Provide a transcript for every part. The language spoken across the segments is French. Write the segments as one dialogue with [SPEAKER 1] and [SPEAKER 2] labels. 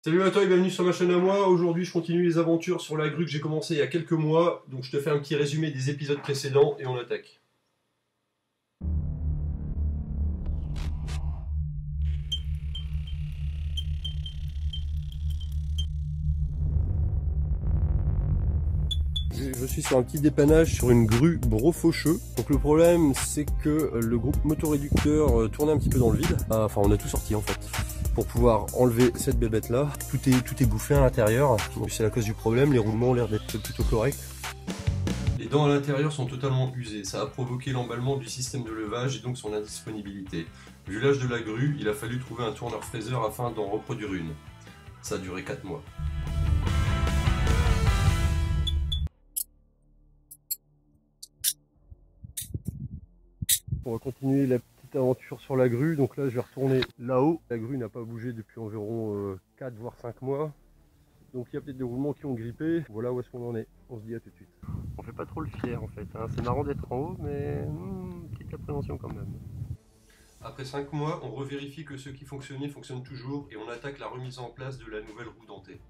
[SPEAKER 1] Salut à toi et bienvenue sur ma chaîne à moi. Aujourd'hui je continue les aventures sur la grue que j'ai commencé il y a quelques mois. Donc je te fais un petit résumé des épisodes précédents et on attaque. Je suis sur un petit dépannage sur une grue Brofaucheux. Donc le problème c'est que le groupe motoréducteur tournait un petit peu dans le vide. Enfin on a tout sorti en fait. Pour pouvoir enlever cette bébête là. Tout est bouffé à l'intérieur. Donc c'est la cause du problème, les roulements ont l'air d'être plutôt corrects. Les dents à l'intérieur sont totalement usées. Ça a provoqué l'emballement du système de levage et donc son indisponibilité. Vu l'âge de la grue, il a fallu trouver un tourneur-fraiseur afin d'en reproduire une. Ça a duré 4 mois. On va continuer la petite aventure sur la grue. Donc là je vais retourner là-haut. La grue n'a pas bougé depuis environ 4 voire 5 mois. Donc il y a peut-être des roulements qui ont grippé. Voilà où est-ce qu'on en est. On se dit à tout de suite. On fait pas trop le fier en fait. Hein. C'est marrant d'être en haut mais petite appréhension quand même. Après 5 mois, on revérifie que ce qui fonctionnait fonctionne toujours et on attaque la remise en place de la nouvelle roue dentée.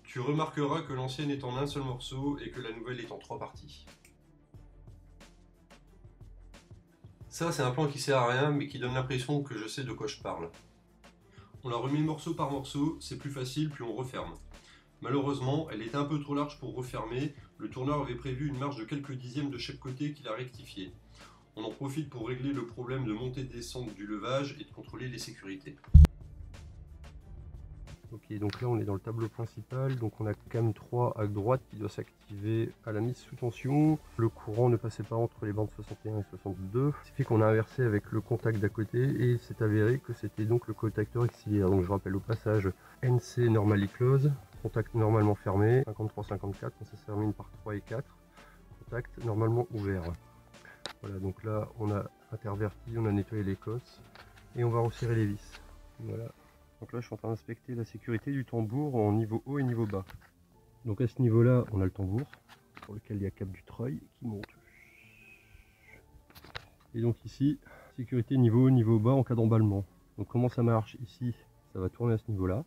[SPEAKER 1] Tu remarqueras que l'ancienne est en un seul morceau et que la nouvelle est en 3 parties. Ça, c'est un plan qui sert à rien, mais qui donne l'impression que je sais de quoi je parle. On l'a remis morceau par morceau, c'est plus facile, puis on referme. Malheureusement, elle était un peu trop large pour refermer, le tourneur avait prévu une marge de quelques dixièmes de chaque côté qu'il a rectifié. On en profite pour régler le problème de montée-descente du levage et de contrôler les sécurités. Ok, donc là on est dans le tableau principal, donc on a cam 3 à droite qui doit s'activer à la mise sous tension. Le courant ne passait pas entre les bandes 61 et 62, ce qui fait qu'on a inversé avec le contact d'à côté et c'est avéré que c'était donc le contacteur auxiliaire. Donc je rappelle au passage NC normally close, contact normalement fermé, 53-54, on se termine par 3 et 4, contact normalement ouvert. Voilà, donc là on a interverti, on a nettoyé les cosses et on va resserrer les vis. Voilà. Donc là je suis en train d'inspecter la sécurité du tambour en niveau haut et niveau bas. Donc à ce niveau là on a le tambour pour lequel il y a cap du treuil qui monte. Et donc ici, sécurité niveau haut, niveau bas en cas d'emballement. Donc comment ça marche? Ici ça va tourner à ce niveau là.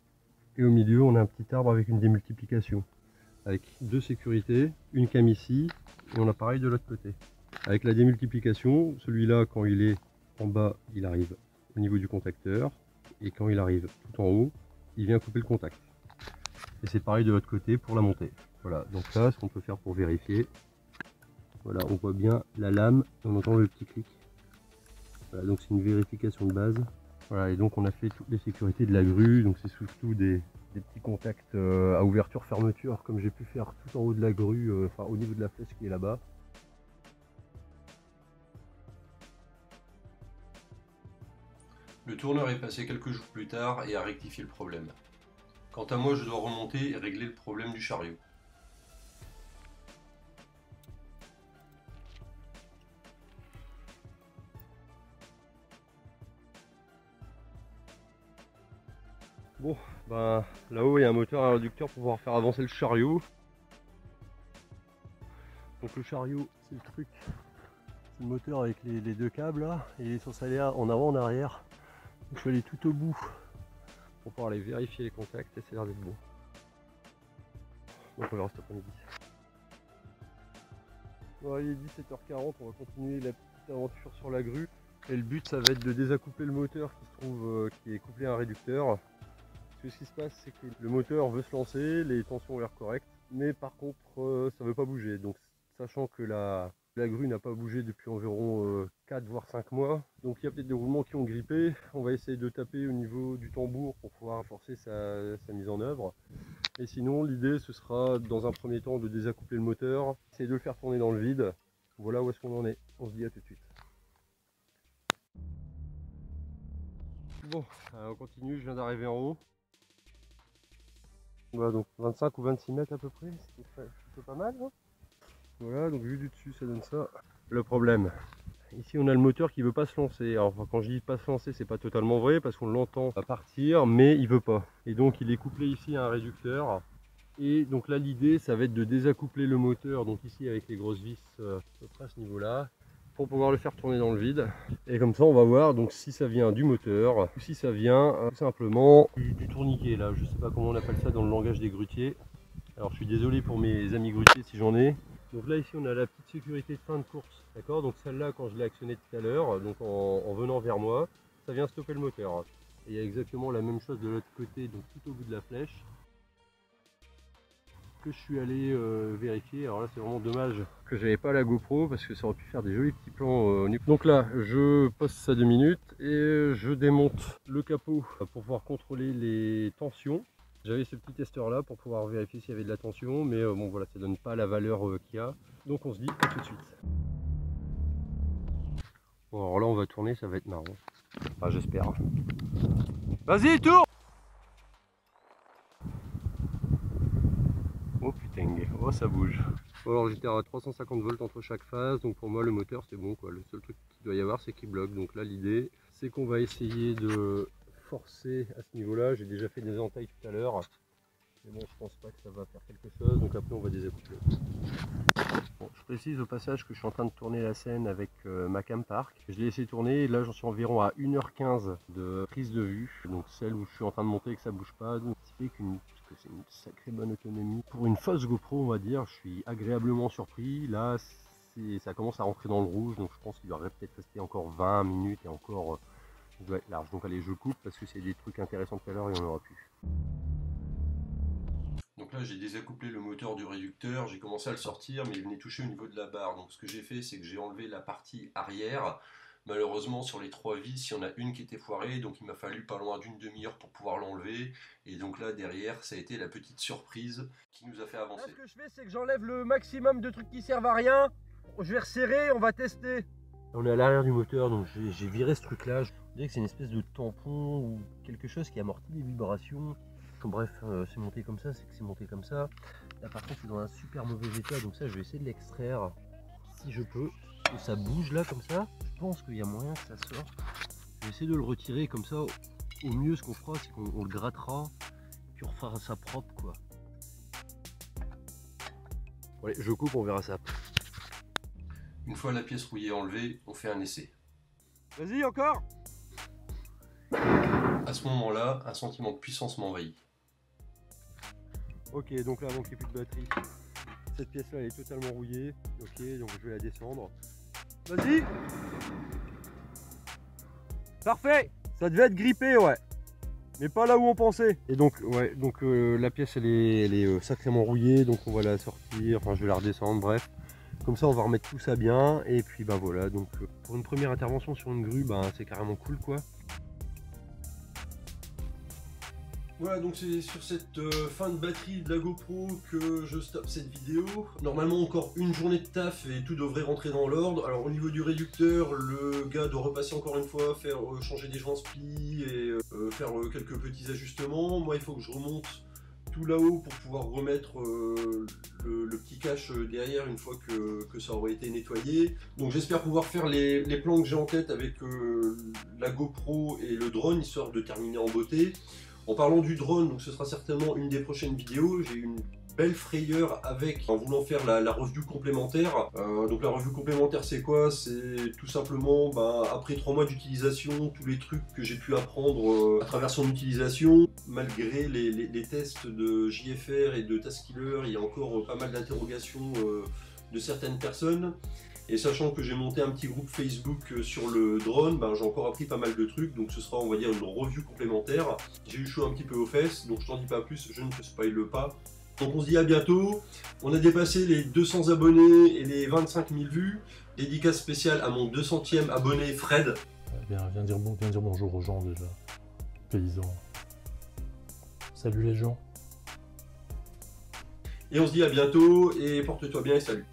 [SPEAKER 1] Et au milieu on a un petit arbre avec une démultiplication. Avec deux sécurités, une cam ici et on a pareil de l'autre côté. Avec la démultiplication, celui-là quand il est en bas il arrive au niveau du contacteur. Et quand il arrive tout en haut, il vient couper le contact. Et c'est pareil de l'autre côté pour la montée. Voilà, donc là, ce qu'on peut faire pour vérifier, voilà, on voit bien la lame, on entend le petit clic. Voilà, donc c'est une vérification de base. Voilà, et donc on a fait toutes les sécurités de la grue, donc c'est surtout des petits contacts à ouverture-fermeture, comme j'ai pu faire tout en haut de la grue, enfin au niveau de la flèche qui est là-bas. Le tourneur est passé quelques jours plus tard et a rectifié le problème. Quant à moi, je dois remonter et régler le problème du chariot. Bon, ben là-haut il y a un moteur et un réducteur pour pouvoir faire avancer le chariot. Donc le chariot, c'est le truc, c'est le moteur avec les deux câbles là, et il est censé aller en avant, en arrière. Donc je vais aller tout au bout pour pouvoir aller vérifier les contacts et ça a l'air d'être bon. Donc on verra cet après-midi. Bon, il est 17h40, on va continuer la petite aventure sur la grue. Et le but ça va être de désaccoupler le moteur qui se trouve qui est couplé à un réducteur. Parce que ce qui se passe c'est que le moteur veut se lancer, les tensions ont l'air correctes, mais par contre ça ne veut pas bouger. Donc sachant que la grue n'a pas bougé depuis environ 4 voire 5 mois. Donc il y a peut-être des roulements qui ont grippé. On va essayer de taper au niveau du tambour pour pouvoir forcer sa mise en œuvre. Et sinon l'idée ce sera dans un premier temps de désaccoupler le moteur, essayer de le faire tourner dans le vide. Voilà où est-ce qu'on en est. On se dit à tout de suite. Bon, on continue, je viens d'arriver en haut. Voilà, donc 25 ou 26 mètres à peu près, c'est plutôt pas mal. Hein, voilà, donc vu du dessus ça donne ça. Le problème, ici on a le moteur qui veut pas se lancer. Alors quand je dis pas se lancer, c'est pas totalement vrai parce qu'on l'entend partir, mais il veut pas. Et donc il est couplé ici à un réducteur. Et donc là l'idée ça va être de désaccoupler le moteur, donc ici avec les grosses vis à peu près à ce niveau là, pour pouvoir le faire tourner dans le vide. Et comme ça on va voir donc si ça vient du moteur ou si ça vient tout simplement du tourniquet là. Je sais pas comment on appelle ça dans le langage des grutiers. Alors je suis désolé pour mes amis grutiers si j'en ai. Donc là ici on a la petite sécurité de fin de course, d'accord. Donc celle-là quand je l'ai actionnée tout à l'heure, donc en venant vers moi, ça vient stopper le moteur. Et il y a exactement la même chose de l'autre côté, donc tout au bout de la flèche, que je suis allé vérifier. Alors là c'est vraiment dommage que j'avais pas la GoPro parce que ça aurait pu faire des jolis petits plans. Donc là je pose ça 2 minutes et je démonte le capot pour pouvoir contrôler les tensions. J'avais ce petit testeur là pour pouvoir vérifier s'il y avait de la tension, mais bon voilà, ça donne pas la valeur qu'il y a. Donc on se dit à tout de suite. Bon alors là on va tourner, ça va être marrant. Enfin j'espère. Vas-y tourne. Oh putain, oh ça bouge. Bon, alors j'étais à 350 volts entre chaque phase, donc pour moi le moteur c'est bon quoi. Le seul truc qu'il doit y avoir c'est qu'il bloque. Donc là l'idée c'est qu'on va essayer de forcer à ce niveau là. J'ai déjà fait des entailles tout à l'heure, mais bon je pense pas que ça va faire quelque chose, donc après on va désaccoupler. Bon, je précise au passage que je suis en train de tourner la scène avec ma Cam Park. Je l'ai laissé tourner et là j'en suis environ à 1h15 de prise de vue, donc celle où je suis en train de monter et que ça bouge pas, donc ce qui fait que c'est une sacrée bonne autonomie. Pour une fausse GoPro on va dire, je suis agréablement surpris. Là ça commence à rentrer dans le rouge, donc je pense qu'il devrait peut-être rester encore 20 minutes et encore je dois être large. Donc allez je coupe parce que c'est des trucs intéressants tout à l'heure et on aura plus. Donc là j'ai désaccouplé le moteur du réducteur, j'ai commencé à le sortir mais il venait toucher au niveau de la barre. Donc ce que j'ai fait c'est que j'ai enlevé la partie arrière. Malheureusement sur les 3 vis il y en a une qui était foirée, donc il m'a fallu pas loin d'une demi-heure pour pouvoir l'enlever. Et donc là derrière ça a été la petite surprise qui nous a fait avancer. Là, ce que je fais c'est que j'enlève le maximum de trucs qui servent à rien. Je vais resserrer, on va tester. On est à l'arrière du moteur, donc j'ai viré ce truc là. Je dirais que c'est une espèce de tampon ou quelque chose qui amortit les vibrations. Bref, c'est monté comme ça, c'est que c'est monté comme ça. Là par contre c'est dans un super mauvais état, donc ça je vais essayer de l'extraire si je peux. Et ça bouge là comme ça, je pense qu'il y a moyen que ça sorte. Je vais essayer de le retirer comme ça. Au mieux ce qu'on fera c'est qu'on le grattera, puis on refera ça propre quoi. Bon, allez, je coupe, on verra ça. Une fois la pièce rouillée enlevée, on fait un essai. Vas-y encore. À ce moment-là, un sentiment de puissance m'envahit. Ok, donc là, avant qu'il n'y ait plus de batterie, cette pièce-là elle est totalement rouillée. Ok, donc je vais la descendre. Vas-y. Parfait. Ça devait être grippé, ouais. Mais pas là où on pensait. Et donc, ouais, donc la pièce elle est sacrément rouillée, donc on va la sortir. Enfin, je vais la redescendre, bref. Comme ça, on va remettre tout ça bien. Et puis, bah voilà. Donc, pour une première intervention sur une grue, bah, c'est carrément cool, quoi. Voilà, donc c'est sur cette fin de batterie de la GoPro que je stoppe cette vidéo. Normalement encore une journée de taf et tout devrait rentrer dans l'ordre. Alors au niveau du réducteur, le gars doit repasser encore une fois, faire changer des joints spli et faire quelques petits ajustements. Moi il faut que je remonte tout là-haut pour pouvoir remettre le petit cache derrière une fois que ça aurait été nettoyé. Donc j'espère pouvoir faire les plans que j'ai en tête avec la GoPro et le drone, histoire de terminer en beauté. En parlant du drone, donc ce sera certainement une des prochaines vidéos. J'ai eu une belle frayeur avec, en voulant faire la review complémentaire. Donc la review complémentaire c'est quoi? C'est tout simplement, après 3 mois d'utilisation, tous les trucs que j'ai pu apprendre à travers son utilisation. Malgré les tests de JFR et de Taskiller, il y a encore pas mal d'interrogations de certaines personnes. Et sachant que j'ai monté un petit groupe Facebook sur le drone, j'ai encore appris pas mal de trucs, donc ce sera on va dire une review complémentaire. J'ai eu chaud un petit peu aux fesses, donc je t'en dis pas plus, je ne te spoile pas. Donc on se dit à bientôt. On a dépassé les 200 abonnés et les 25 000 vues. Dédicace spéciale à mon 200e abonné Fred.
[SPEAKER 2] Viens dire bonjour aux gens déjà, paysans. Salut les gens.
[SPEAKER 1] Et on se dit à bientôt et porte-toi bien et salut.